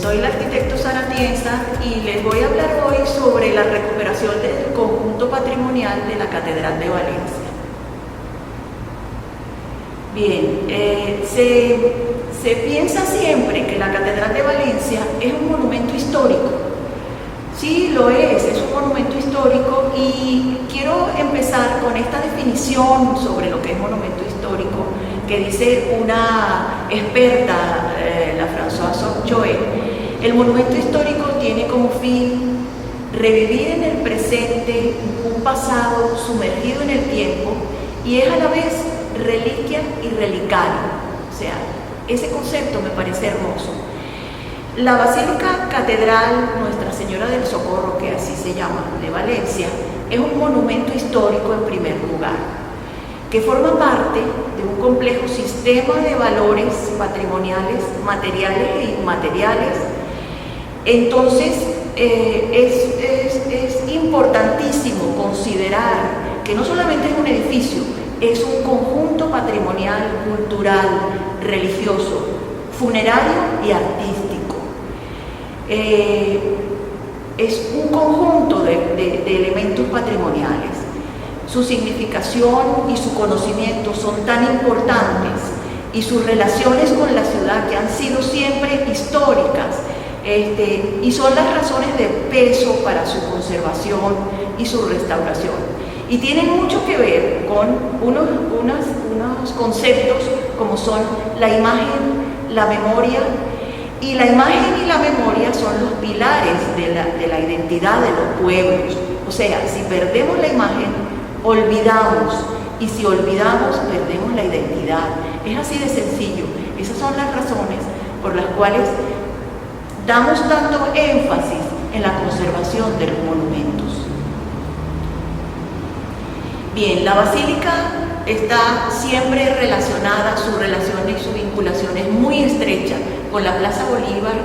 Soy la arquitecto Sara Tienza y les voy a hablar hoy sobre la recuperación del conjunto patrimonial de la Catedral de Valencia. Bien, se piensa siempre que la Catedral de Valencia es un monumento histórico. Sí, lo es un monumento histórico, y quiero empezar con esta definición sobre lo que es monumento histórico que dice una experta, la Françoise Choet. El monumento histórico tiene como fin revivir en el presente un pasado sumergido en el tiempo y es a la vez reliquia y relicario. O sea, ese concepto me parece hermoso. La Basílica Catedral Nuestra Señora del Socorro, que así se llama, de Valencia, es un monumento histórico en primer lugar, que forma parte de un complejo sistema de valores patrimoniales, materiales e inmateriales. Entonces, es importantísimo considerar que no solamente es un edificio, es un conjunto patrimonial, cultural, religioso, funerario y artístico. Es un conjunto de elementos patrimoniales. Su significación y su conocimiento son tan importantes, y sus relaciones con la ciudad, que han sido siempre históricas, y son las razones de peso para su conservación y su restauración. Y tienen mucho que ver con unos conceptos como son la imagen, la memoria. Y la imagen y la memoria son los pilares de la identidad de los pueblos. O sea, si perdemos la imagen, olvidamos, y si olvidamos, perdemos la identidad. Es así de sencillo. Esas son las razones por las cuales damos tanto énfasis en la conservación de los monumentos. Bien, la basílica está siempre relacionada, su relación y su vinculación es muy estrecha con la Plaza Bolívar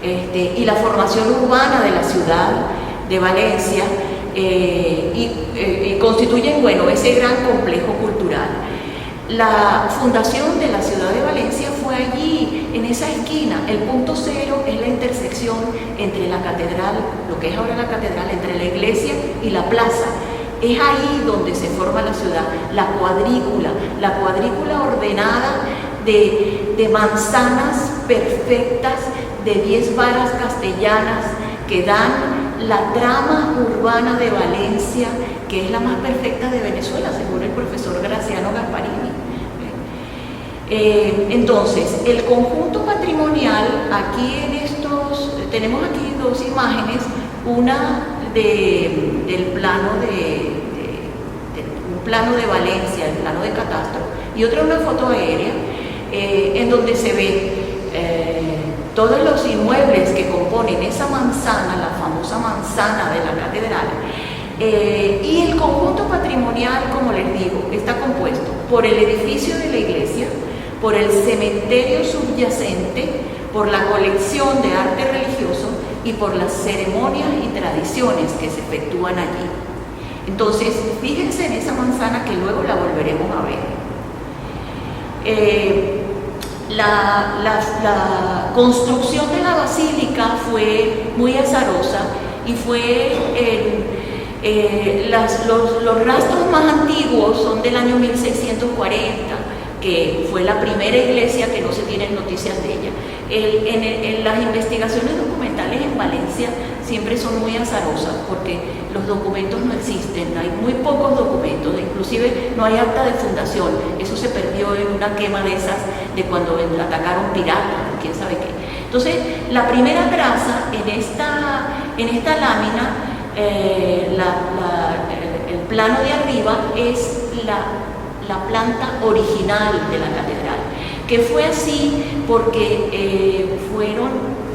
y la formación urbana de la ciudad de Valencia, y constituyen, bueno, ese gran complejo cultural. La fundación de la ciudad de Valencia fue allí, en esa esquina. El punto cero es la intersección entre la catedral, lo que es ahora la catedral, entre la iglesia y la plaza. Es ahí donde se forma la ciudad, la cuadrícula ordenada de manzanas perfectas, de 10 varas castellanas que dan la trama urbana de Valencia, que es la más perfecta de Venezuela, según el profesor Graciano Gasparini. Entonces, el conjunto patrimonial, aquí tenemos aquí dos imágenes, una del plano un plano de Valencia, el plano de catastro, y otra una foto aérea, en donde se ve todos los inmuebles que componen esa manzana, la famosa manzana de la catedral, y el conjunto patrimonial, como les digo, está compuesto por el edificio de la iglesia, por el cementerio subyacente, por la colección de arte religioso y por las ceremonias y tradiciones que se efectúan allí. Entonces, fíjense en esa manzana, que luego la volveremos a ver. La construcción de la basílica fue muy azarosa, y fue los rastros más antiguos son del año 1640, que fue la primera iglesia, que no se tienen noticias de ella. En las investigaciones documentales en Valencia siempre son muy azarosas, porque los documentos no existen, hay muy pocos documentos, inclusive no hay acta de fundación. Eso se perdió en una quema de esas, de cuando atacaron piratas, quién sabe qué. Entonces, la primera traza en esta lámina, el plano de arriba, es la planta original de la catedral, que fue así porque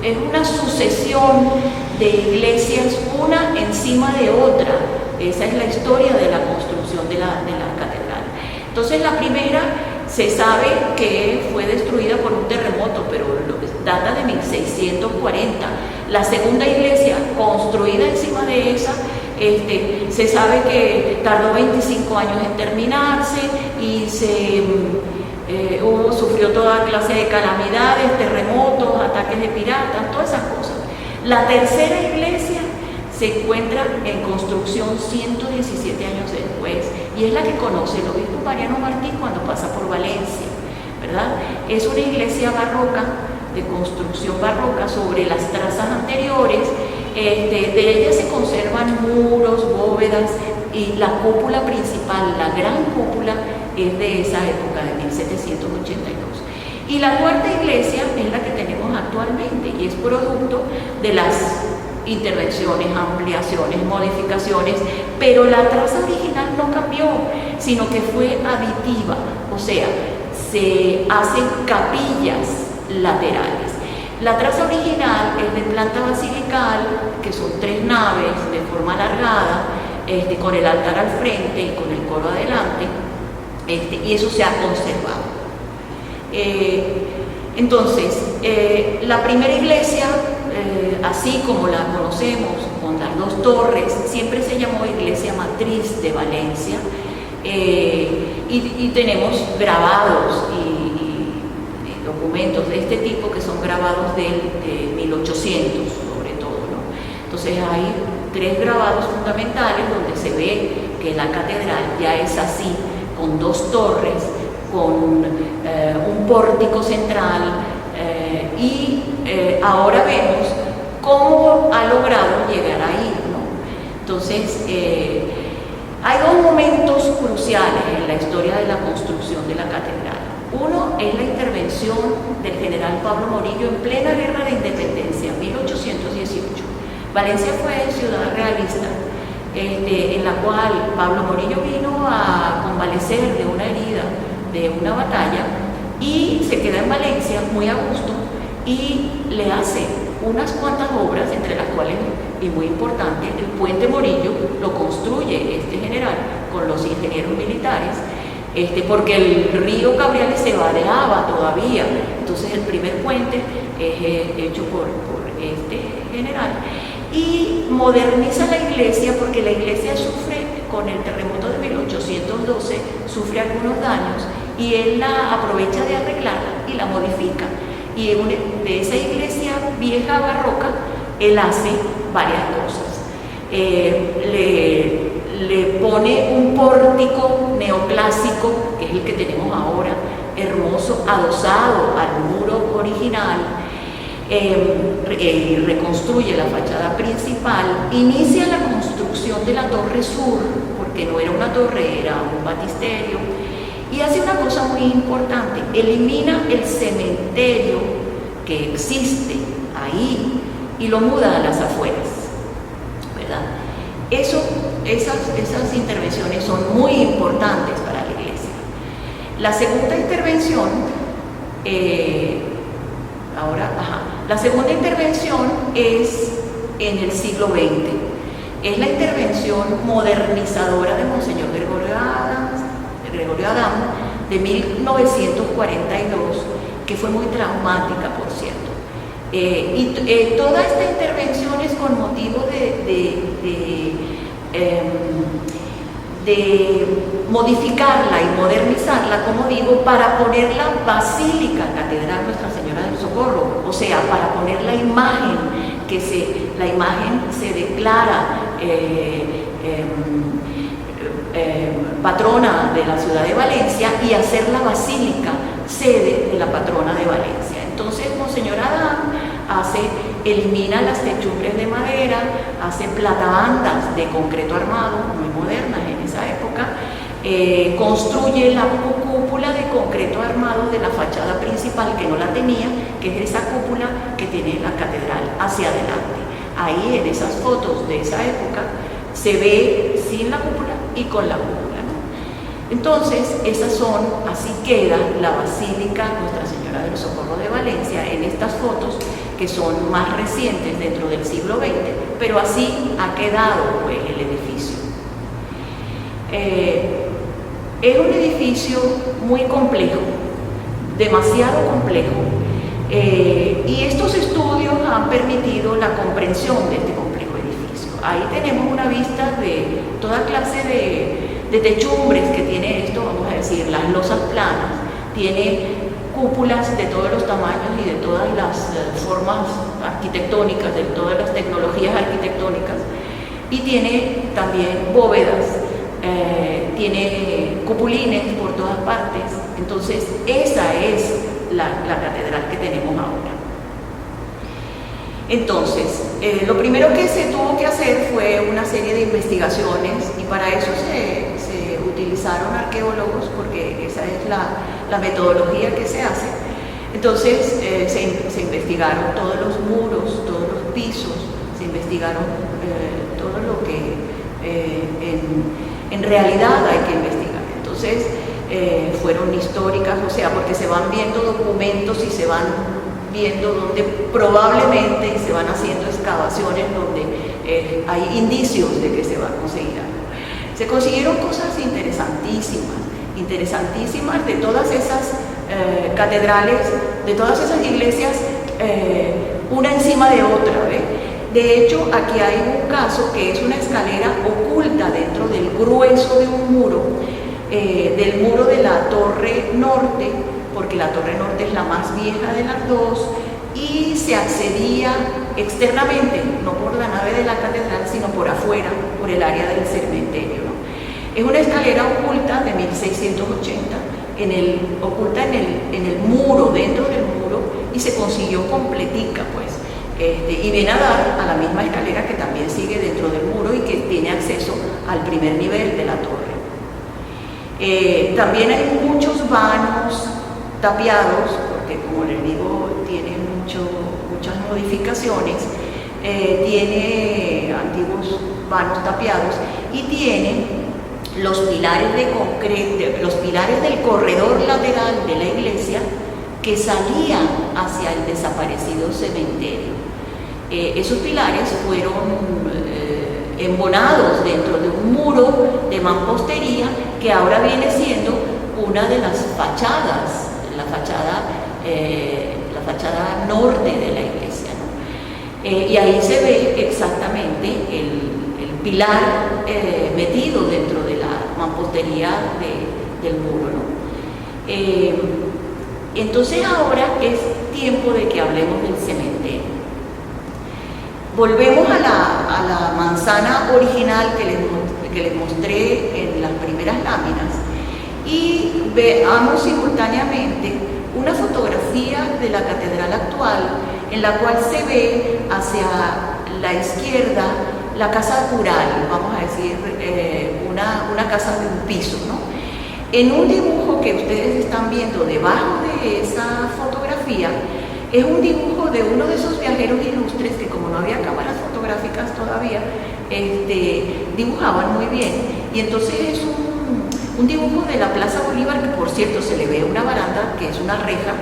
es una sucesión de iglesias, una encima de otra. Esa es la historia de la construcción de la catedral. Entonces, la primera se sabe que fue destruida por un terremoto, pero data de 1640. La segunda iglesia, construida encima de esa, se sabe que tardó 25 años en terminarse, y sufrió toda clase de calamidades, terremotos, ataques de piratas, todas esas cosas. La tercera iglesia se encuentra en construcción 117 años después y es la que conoce el obispo Mariano Martí cuando pasa por Valencia, ¿verdad? Es una iglesia barroca, de construcción barroca, sobre las trazas anteriores. De ella se conservan muros, bóvedas, y la cúpula principal, la gran cúpula, es de esa época, de 1782. Y la cuarta iglesia es la que tenemos actualmente y es producto de las intervenciones, ampliaciones, modificaciones, pero la traza original no cambió, sino que fue aditiva, o sea, se hacen capillas laterales. La traza original es de planta basilical, que son 3 naves de forma alargada, con el altar al frente y con el coro adelante, y eso se ha conservado. Entonces, la primera iglesia, así como la conocemos, con las 2 torres, siempre se llamó Iglesia Matriz de Valencia, y tenemos grabados y documentos de este tipo que son grabados de 1800 sobre todo, ¿no? Entonces hay 3 grabados fundamentales donde se ve que la catedral ya es así, con 2 torres, con un pórtico central, y ahora vemos cómo ha logrado llegar ahí, ¿no? Entonces, hay 2 momentos cruciales en la historia de la construcción de la catedral. Uno es la intervención del general Pablo Morillo en plena guerra de independencia, 1818. Valencia fue ciudad realista, en la cual Pablo Morillo vino a convalecer de una herida de una batalla y se queda en Valencia muy a gusto y le hace unas cuantas obras, entre las cuales, y muy importante, el puente Morillo lo construye este general con los ingenieros militares, porque el río Cabriales se vadeaba todavía. Entonces el primer puente es hecho por este general y moderniza la iglesia, porque la iglesia sufre, con el terremoto de 1812, sufre algunos daños y él la aprovecha de arreglarla y la modifica. Y de esa iglesia vieja barroca, él hace varias cosas. Le pone un pórtico neoclásico, que es el que tenemos ahora, hermoso, adosado al muro original, reconstruye la fachada principal, inicia la construcción de la torre sur, porque no era una torre, era un batisterio, y hace una cosa muy importante: elimina el cementerio que existe ahí y lo muda a las afueras, ¿verdad? Esas intervenciones son muy importantes para la iglesia. La segunda intervención, la segunda intervención es en el siglo XX. Es la intervención modernizadora de Monseñor Gregorio Adán, de 1942, que fue muy traumática, por cierto. Toda esta intervención es con motivo de modificarla y modernizarla, como digo, para poner la Basílica Catedral Nuestra Señora del Socorro, o sea, para poner la imagen se declara patrona de la ciudad de Valencia, y hacer la basílica sede de la patrona de Valencia. Entonces Monseñor Adán elimina las techumbres de madera, hace platabandas de concreto armado, muy modernas en esa época, construye la cúpula de concreto armado de la fachada principal, que no la tenía, que es esa cúpula que tiene la catedral hacia adelante. Ahí, en esas fotos de esa época, se ve sin la cúpula y con la cúpula, ¿no? Entonces, así queda la Basílica Nuestra Señora del Socorro de Valencia en estas fotos, que son más recientes, dentro del siglo XX, pero así ha quedado, pues, el edificio. Es un edificio muy complejo, demasiado complejo, y estos estudios han permitido la comprensión de este complejo edificio. Ahí tenemos una vista de toda clase de techumbres que tiene esto, vamos a decir, las losas planas, tiene cúpulas de todos los tamaños y de todas las formas arquitectónicas, de todas las tecnologías arquitectónicas, y tiene también bóvedas, tiene cupulines por todas partes. Entonces esa es la catedral que tenemos ahora. Entonces, lo primero que se tuvo que hacer fue una serie de investigaciones, y para eso se utilizaron arqueólogos, porque esa es la metodología que se hace. Entonces se investigaron todos los muros, todos los pisos, se investigaron todo lo que en realidad hay que investigar. Entonces fueron históricas, o sea, porque se van viendo documentos y se van viendo donde probablemente se van haciendo excavaciones donde hay indicios de que se va a conseguir algo. Se consiguieron cosas interesantísimas de todas esas catedrales, de todas esas iglesias, una encima de otra, ¿ve? De hecho, aquí hay un caso que es una escalera oculta dentro del grueso de un muro, del muro de la Torre Norte, porque la Torre Norte es la más vieja de las dos, y se accedía externamente, no por la nave de la catedral, sino por afuera, por el área del cementerio, ¿no? Es una escalera oculta de 1680, oculta en el muro, dentro del muro, y se consiguió completica, pues, y viene a dar a la misma escalera que también sigue dentro del muro y que tiene acceso al primer nivel de la torre. También hay muchos vanos tapiados, porque como les digo, tiene muchas modificaciones, tiene antiguos vanos tapiados y tiene los pilares de concreto, los pilares del corredor lateral de la iglesia que salían hacia el desaparecido cementerio. Esos pilares fueron embonados dentro de un muro de mampostería que ahora viene siendo una de las fachadas, la fachada norte de la iglesia, ¿no? Y ahí se ve exactamente el pilar metido dentro de la mampostería del muro, ¿no? Entonces ahora es tiempo de que hablemos del cementerio. Volvemos a la manzana original que les mostré en las primeras láminas y veamos simultáneamente una fotografía de la catedral actual en la cual se ve hacia la izquierda la casa cural, vamos a decir, una casa de un piso, ¿no? En un dibujo que ustedes están viendo debajo de esa fotografía, es un dibujo de uno de esos viajeros ilustres que, como no había cámaras fotográficas todavía, dibujaban muy bien. Y entonces es un dibujo de la Plaza Bolívar, que por cierto se le ve una baranda, que es una reja,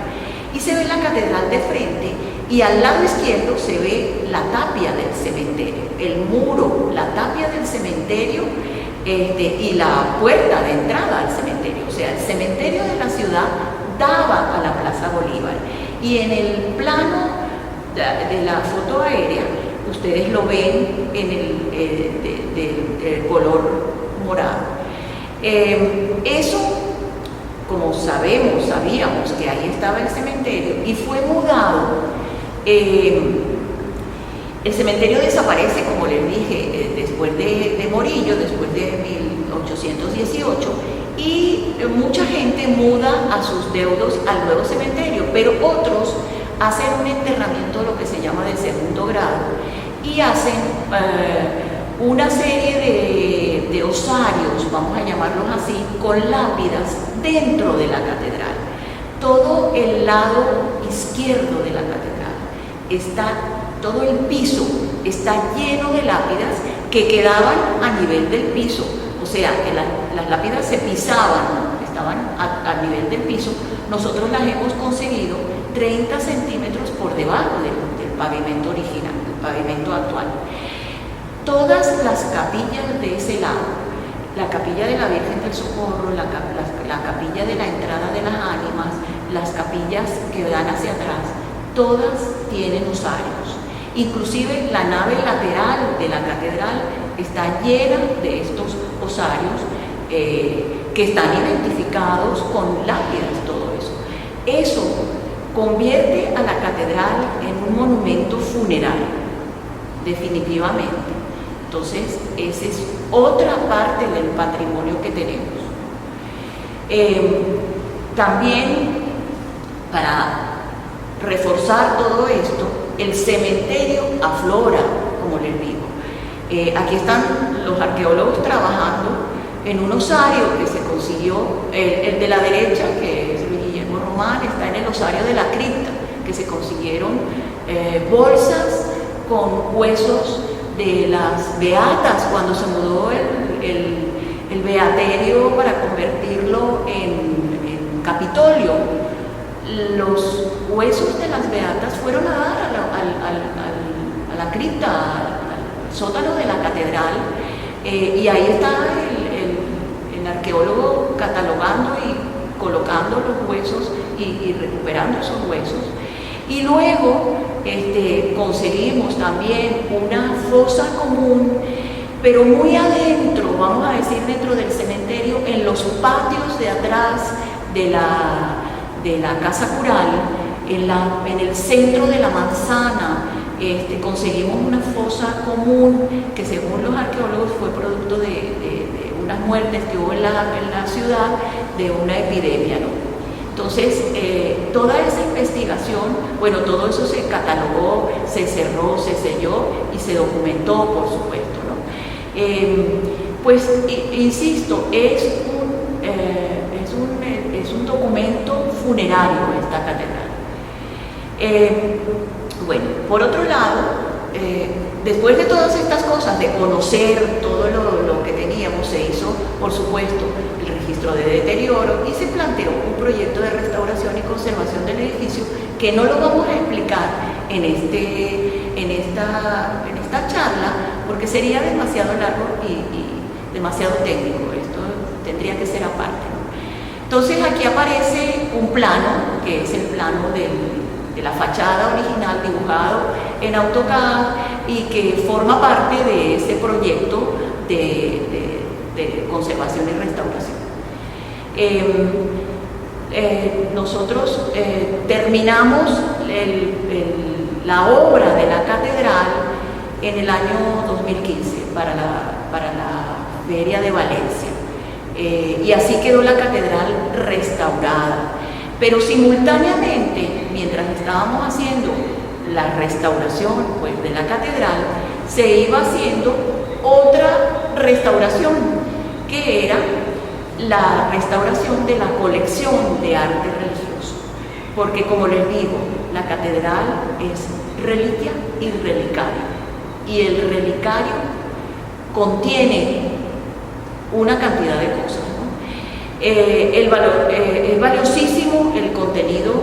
y se ve la catedral de frente, y al lado izquierdo se ve la tapia del cementerio, el muro, la tapia del cementerio, y la puerta de entrada al cementerio. O sea, el cementerio de la ciudad daba a la Plaza Bolívar. Y en el plano de la foto aérea, ustedes lo ven en el color morado. Eso, como sabíamos que ahí estaba el cementerio y fue mudado. El cementerio desaparece, como les dije, después de Morillo, después de 1818, y mucha gente muda a sus deudos al nuevo cementerio, pero otros hacen un enterramiento, lo que se llama de segundo grado, y hacen una serie de osarios, vamos a llamarlos así, con lápidas dentro de la catedral. Todo el lado izquierdo de la catedral todo el piso está lleno de lápidas que quedaban a nivel del piso. O sea, que las lápidas se pisaban, estaban a nivel del piso. Nosotros las hemos conseguido 30 centímetros por debajo del pavimento original, del pavimento actual. Todas las capillas de ese lado, la capilla de la Virgen del Socorro, la capilla de la entrada de las ánimas, las capillas que dan hacia atrás, todas tienen osarios. Inclusive la nave lateral de la catedral está llena de estos osarios que están identificados con lápidas, todo eso. Eso convierte a la catedral en un monumento funerario, definitivamente. Entonces, esa es otra parte del patrimonio que tenemos. También, para reforzar todo esto, el cementerio aflora, como les digo. Aquí están los arqueólogos trabajando en un osario que se consiguió, el de la derecha, que es Luis Guillermo Román, está en el osario de la cripta, que se consiguieron bolsas con huesos de las beatas cuando se mudó el beaterio para convertirlo en Capitolio. Los huesos de las beatas fueron a dar a la cripta, al sótano de la catedral, y ahí está el arqueólogo catalogando y colocando los huesos y recuperando esos huesos. Y luego conseguimos también una fosa común, pero muy adentro, vamos a decir dentro del cementerio, en los patios de atrás de la casa cural, en el centro de la manzana, conseguimos una fosa común que, según los arqueólogos, fue producto de unas muertes que hubo en la ciudad de una epidemia, ¿no? Entonces, toda esa investigación, bueno, todo eso se catalogó, se cerró, se selló y se documentó, por supuesto, ¿no? Pues, insisto, es un documento funerario esta catedral. Bueno, por otro lado, después de todas estas cosas, de conocer todo lo que teníamos, se hizo, por supuesto, el registro de deterioro y se planteó un proyecto de restauración y conservación del edificio que no lo vamos a explicar en esta charla porque sería demasiado largo y demasiado técnico. Esto tendría que ser aparte, ¿no? Entonces, aquí aparece un plano, que es el plano de la fachada original dibujado en AutoCAD y que forma parte de ese proyecto de conservación y restauración. Nosotros terminamos la obra de la catedral en el año 2015 para la Feria de Valencia, y así quedó la catedral restaurada. Pero simultáneamente, mientras estábamos haciendo la restauración, pues, de la catedral, se iba haciendo otra restauración, que era la restauración de la colección de arte religioso. Porque, como les digo, la catedral es reliquia y relicario. Y el relicario contiene una cantidad de cosas, ¿no? Es valiosísimo el contenido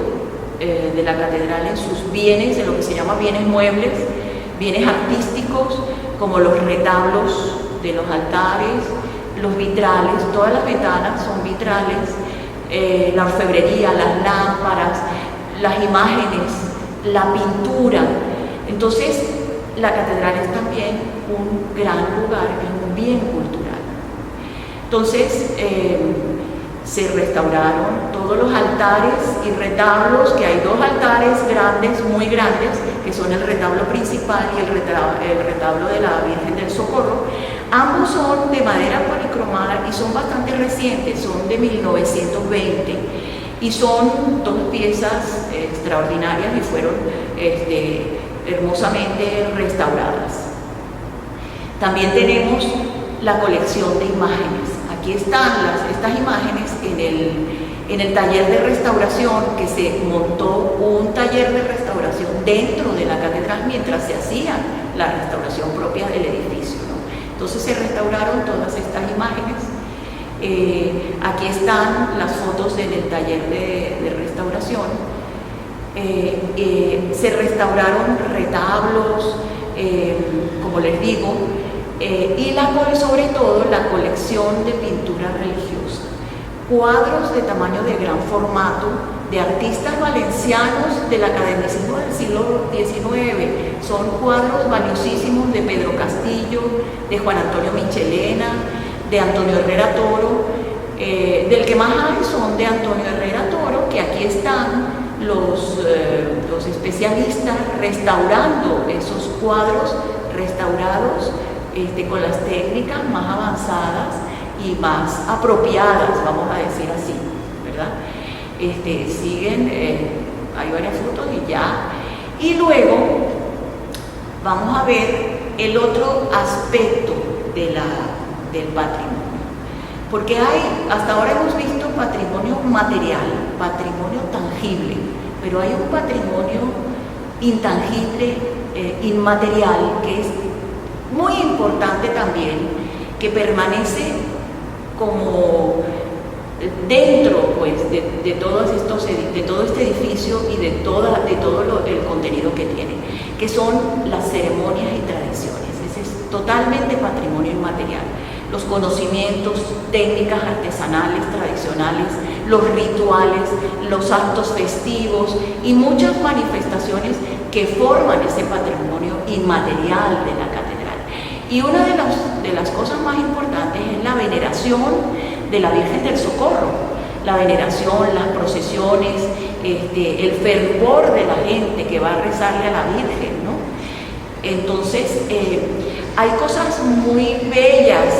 de la catedral en sus bienes, en lo que se llama bienes muebles, bienes artísticos, como los retablos de los altares, los vitrales, todas las ventanas son vitrales, la orfebrería, las lámparas, las imágenes, la pintura. Entonces, la catedral es también un gran lugar, es un bien cultural. Entonces, se restauraron todos los altares y retablos, que hay dos altares grandes, muy grandes, que son el retablo principal y el retablo de la Virgen del Socorro. Ambos son de madera policromada y son bastante recientes, son de 1920 y son dos piezas extraordinarias y fueron hermosamente restauradas. También tenemos la colección de imágenes. Aquí están estas imágenes en el taller de restauración, que se montó un taller de restauración dentro de la catedral mientras se hacía la restauración propia del edificio, ¿no? Entonces se restauraron todas estas imágenes. Aquí están las fotos en el taller de restauración. Se restauraron retablos, como les digo, y sobre todo la colección de pintura religiosa, cuadros de tamaño de gran formato de artistas valencianos del academicismo del siglo XIX. Son cuadros valiosísimos de Pedro Castillo, de Juan Antonio Michelena, de Antonio Herrera Toro. Del que más hay son de Antonio Herrera Toro, que aquí están los especialistas restaurando esos cuadros restaurados con las técnicas más avanzadas y más apropiadas, vamos a decir así, ¿verdad? Siguen, hay varias fotos y ya. Y luego vamos a ver el otro aspecto del patrimonio. Porque hasta ahora hemos visto patrimonio material, patrimonio tangible, pero hay un patrimonio intangible, inmaterial, que es muy importante también, que permanece como dentro, pues, de todo este edificio y de todo el contenido que tiene, que son las ceremonias y tradiciones. Ese es totalmente patrimonio inmaterial. Los conocimientos, técnicas artesanales tradicionales, los rituales, los actos festivos y muchas manifestaciones que forman ese patrimonio inmaterial de la catedral. Y una de las cosas más importantes es la veneración de la Virgen del Socorro, la veneración, las procesiones, el fervor de la gente que va a rezarle a la Virgen, ¿no? Entonces, hay cosas muy bellas.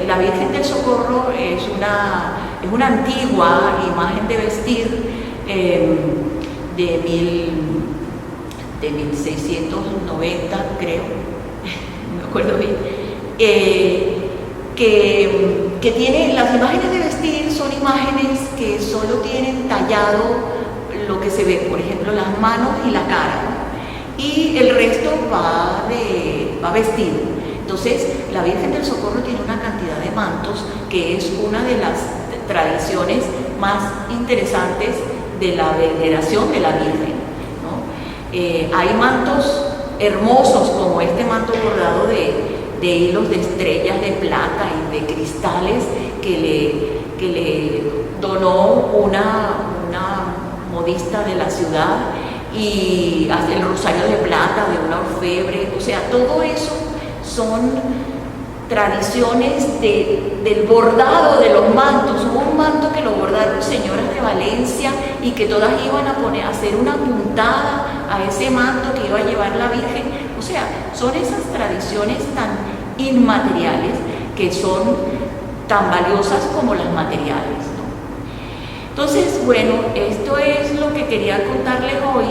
La Virgen del Socorro es una antigua imagen de vestir de 1690, creo, no me acuerdo bien, que tiene, las imágenes de vestir son imágenes que solo tienen tallado lo que se ve, por ejemplo, las manos y la cara, ¿no? Y el resto va vestido. Entonces, la Virgen del Socorro tiene una cantidad de mantos que es una de las tradiciones más interesantes de la veneración de la Virgen, ¿no? Hay mantos hermosos como este manto bordado de hilos de estrellas de plata y de cristales que le donó una modista de la ciudad, y el rosario de plata de una orfebre. O sea, todo eso son tradiciones del bordado de los mantos. Hubo un manto que lo bordaron señoras de Valencia y que todas iban a hacer una puntada a ese manto que iba a llevar la Virgen. O sea, son esas tradiciones tan inmateriales que son tan valiosas como las materiales, ¿no? Entonces, bueno, esto es lo que quería contarles hoy,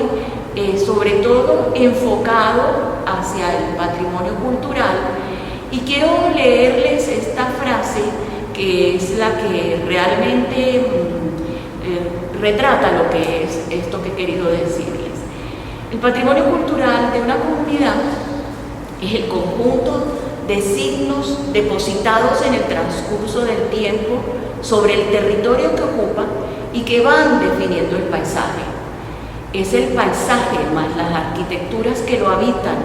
sobre todo enfocado hacia el patrimonio cultural. Y quiero leerles esta frase que es la que realmente retrata lo que es esto que he querido decirles. El patrimonio cultural de una comunidad es el conjunto de signos depositados en el transcurso del tiempo sobre el territorio que ocupa y que van definiendo el paisaje. Es el paisaje más las arquitecturas que lo habitan,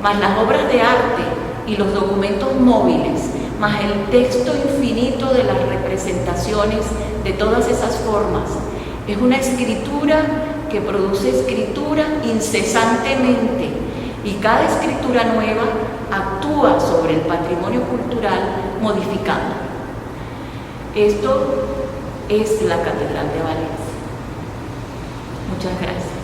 más las obras de arte y los documentos móviles, más el texto infinito de las representaciones de todas esas formas. Es una escritura que produce escritura incesantemente, y cada escritura nueva actúa sobre el patrimonio cultural modificando. Esto es la Catedral de Valencia. Muchas gracias.